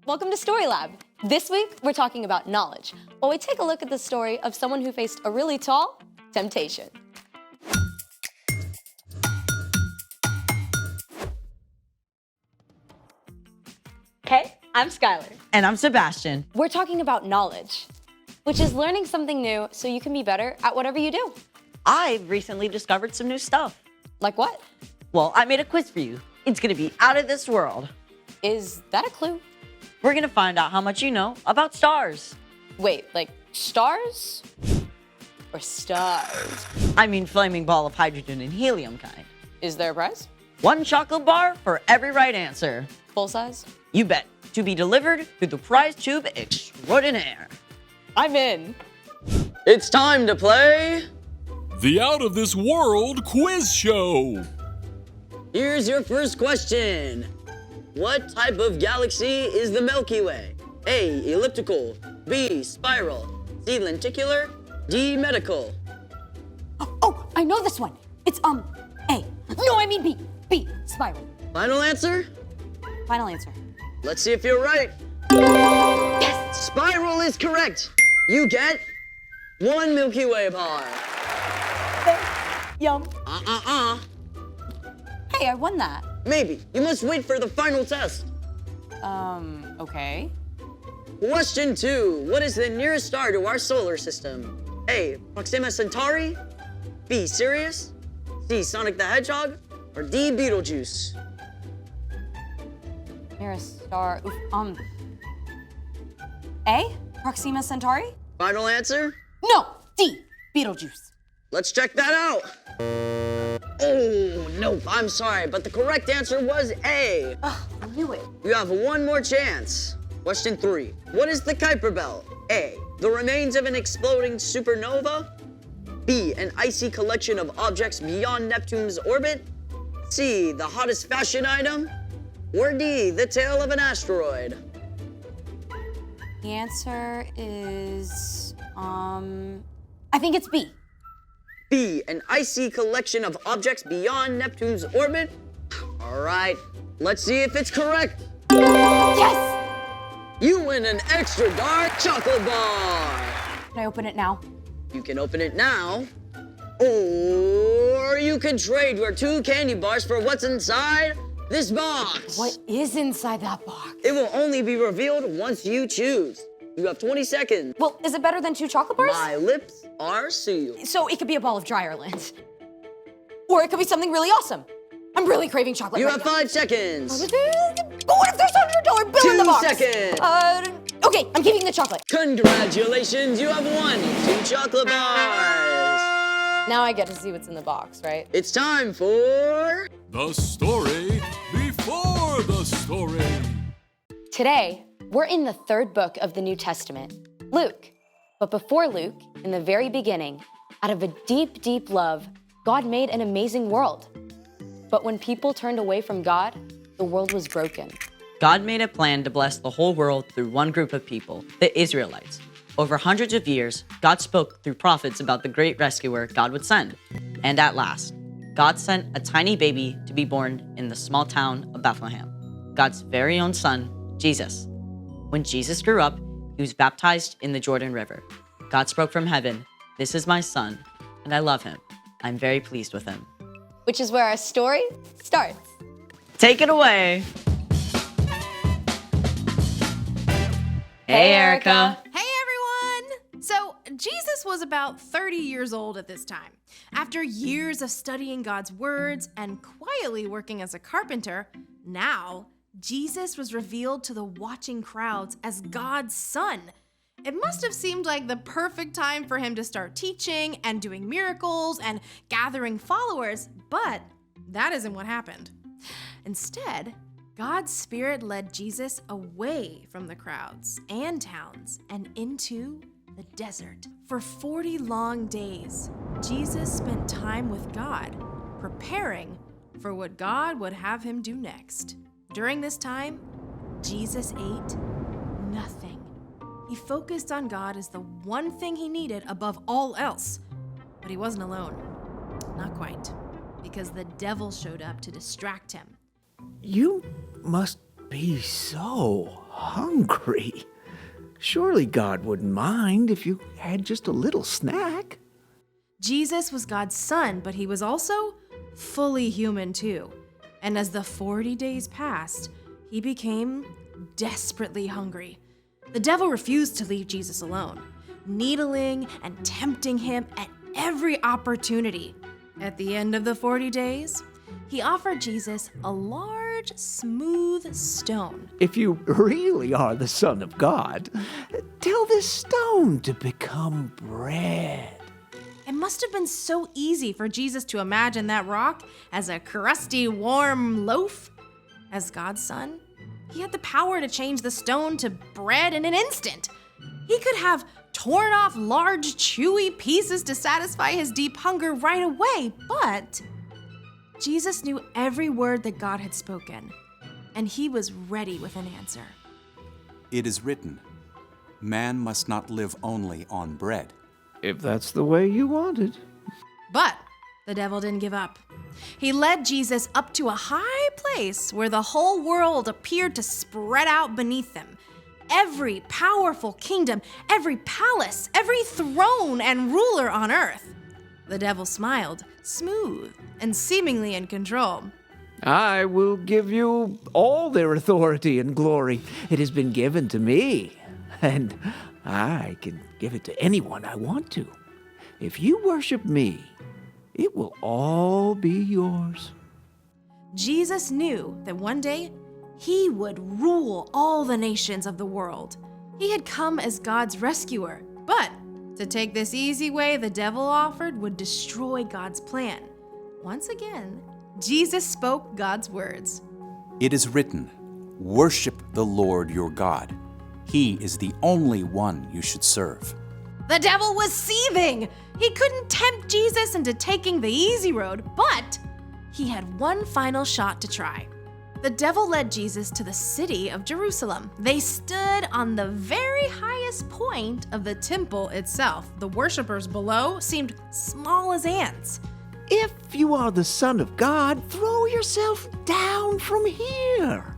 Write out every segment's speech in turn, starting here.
Welcome to Story Lab. This week, we're talking about knowledge, while we take a look at the story of someone who faced a really tall temptation. Hey, I'm Skylar. And I'm Sebastian. We're talking about knowledge, which is learning something new so you can be better at whatever you do. I've recently discovered some new stuff. Like what? Well, I made a quiz for you. It's gonna be out of this world. Is that a clue? We're gonna find out how much you know about stars. Wait, like stars? Or stars? I mean flaming ball of hydrogen and helium kind. Is there a prize? 1 chocolate bar for every right answer. Full size? You bet. To be delivered through the prize tube extraordinaire. I'm in. It's time to play The Out of This World Quiz Show. Here's your first question. What type of galaxy is the Milky Way? A, elliptical, B, spiral, C, lenticular, D, medical. Oh, I know this one. It's, A. No, I mean B. B, spiral. Final answer? Final answer. Let's see if you're right. Yes! Spiral is correct. You get 1 Milky Way bar. Yum. Hey, I won that. Maybe. You must wait for the final test. Okay. Question 2. What is the nearest star to our solar system? A, Proxima Centauri, B, Sirius, C, Sonic the Hedgehog, or D, Betelgeuse? Nearest star. A? Proxima Centauri? Final answer? No, D. Betelgeuse. Let's check that out. Oh, nope, I'm sorry, but the correct answer was A. Ugh, I knew it. You have one more chance. Question 3. What is the Kuiper Belt? A, the remains of an exploding supernova. B, an icy collection of objects beyond Neptune's orbit. C, the hottest fashion item. Or D, the tail of an asteroid. The answer is, I think it's B. B, an icy collection of objects beyond Neptune's orbit. All right, let's see if it's correct. Yes! You win an extra dark chocolate bar. Can I open it now? You can open it now, or you can trade your 2 candy bars for what's inside this box. What is inside that box? It will only be revealed once you choose. You have 20 seconds. Well, is it better than 2 chocolate bars? My lips are sealed. So it could be a ball of dry Ireland. Or it could be something really awesome. I'm really craving chocolate You right have now. 5 seconds. But what if there's a $100 bill in the 2 box? seconds. Okay, I'm keeping the chocolate. Congratulations, you have won 2 chocolate bars. Now I get to see what's in the box, right? It's time for The story before the story. Today, we're in the 3rd book of the New Testament, Luke. But before Luke, in the very beginning, out of a deep, deep love, God made an amazing world. But when people turned away from God, the world was broken. God made a plan to bless the whole world through one group of people, the Israelites. Over hundreds of years, God spoke through prophets about the great rescuer God would send. And at last, God sent a tiny baby to be born in the small town of Bethlehem, God's very own son, Jesus. When Jesus grew up, he was baptized in the Jordan River. God spoke from heaven, "This is my son, and I love him. I'm very pleased with him." Which is where our story starts. Take it away. Hey, Erica. Hey everyone! So, Jesus was about 30 years old at this time. After years of studying God's words and quietly working as a carpenter, now Jesus was revealed to the watching crowds as God's son. It must have seemed like the perfect time for him to start teaching and doing miracles and gathering followers, but that isn't what happened. Instead, God's Spirit led Jesus away from the crowds and towns and into the desert. For 40 long days, Jesus spent time with God, preparing for what God would have him do next. During this time, Jesus ate nothing. He focused on God as the one thing he needed above all else. But he wasn't alone. Not quite, because the devil showed up to distract him. You must be so Hungry? Surely God wouldn't mind if you had just a little snack. Jesus was God's son, but he was also fully human too. And as the 40 days passed, he became desperately hungry. The devil refused to leave Jesus alone, needling and tempting him at every opportunity. At the end of the 40 days, he offered Jesus a large, smooth stone. If you really are the Son of God, tell this stone to become bread. It must have been so easy for Jesus to imagine that rock as a crusty, warm loaf. As God's son, he had the power to change the stone to bread in an instant. He could have torn off large, chewy pieces to satisfy his deep hunger right away, but Jesus knew every word that God had spoken, and he was ready with an answer. It is written, man must not live only on bread. If that's the way you want it. But the devil didn't give up. He led Jesus up to a high place where the whole world appeared to spread out beneath him. Every powerful kingdom, every palace, every throne and ruler on earth. The devil smiled, smooth and seemingly in control. I will give you all their authority and glory. It has been given to me, and I can give it to anyone I want to. If you worship me, it will all be yours. Jesus knew that one day he would rule all the nations of the world. He had come as God's rescuer, but to take this easy way the devil offered would destroy God's plan. Once again, Jesus spoke God's words. It is written, worship the Lord your God. He is the only one you should serve. The devil was seething. He couldn't tempt Jesus into taking the easy road, but he had one final shot to try. The devil led Jesus to the city of Jerusalem. They stood on the very highest point of the temple itself. The worshipers below seemed small as ants. If you are the Son of God, throw yourself down from here.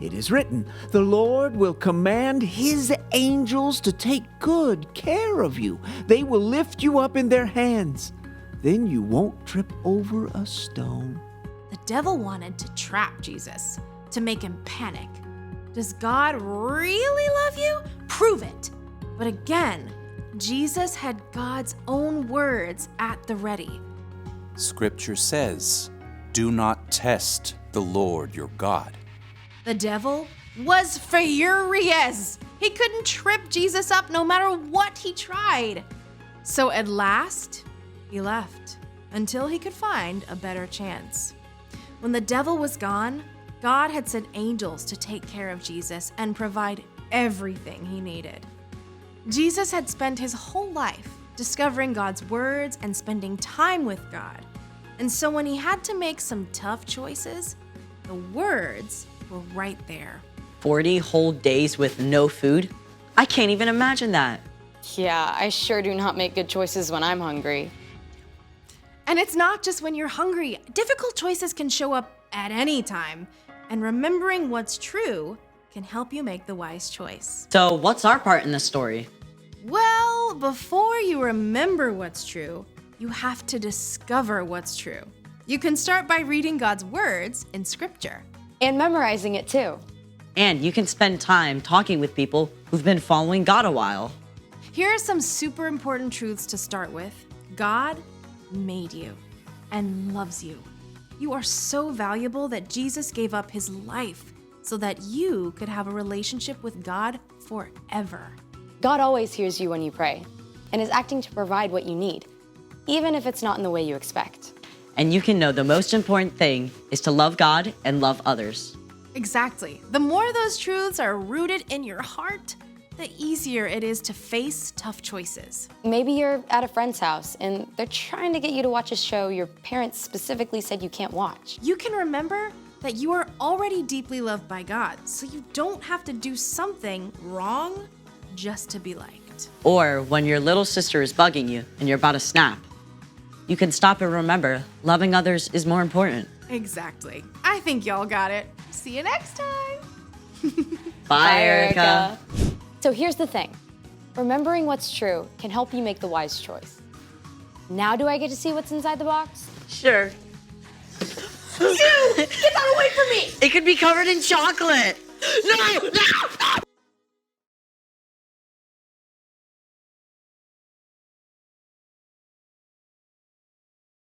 It is written, the Lord will command his angels to take good care of you. They will lift you up in their hands. Then you won't trip over a stone. The devil wanted to trap Jesus, to make him panic. Does God really love you? Prove it. But again, Jesus had God's own words at the ready. Scripture says, do not test the Lord your God. The devil was furious. He couldn't trip Jesus up no matter what he tried. So at last, he left until he could find a better chance. When the devil was gone, God had sent angels to take care of Jesus and provide everything he needed. Jesus had spent his whole life discovering God's words and spending time with God. And so when he had to make some tough choices, the words were right there. 40 whole days with no food? I can't even imagine that. Yeah, I sure do not make good choices when I'm hungry. And it's not just when you're hungry. Difficult choices can show up at any time. And remembering what's true can help you make the wise choice. So, what's our part in the story? Well, before you remember what's true, you have to discover what's true. You can start by reading God's words in Scripture. And memorizing it too. And you can spend time talking with people who've been following God a while. Here are some super important truths to start with. God made you and loves you. You are so valuable that Jesus gave up his life so that you could have a relationship with God forever. God always hears you when you pray and is acting to provide what you need, even if it's not in the way you expect. And you can know the most important thing is to love God and love others. Exactly. The more those truths are rooted in your heart, the easier it is to face tough choices. Maybe you're at a friend's house and they're trying to get you to watch a show your parents specifically said you can't watch. You can remember that you are already deeply loved by God, so you don't have to do something wrong just to be liked. Or when your little sister is bugging you and you're about to snap, you can stop and remember loving others is more important. Exactly. I think y'all got it. See you next time. Bye, Erica. So here's the thing. Remembering what's true can help you make the wise choice. Now do I get to see what's inside the box? Sure. Get that away from me! It could be covered in chocolate. No!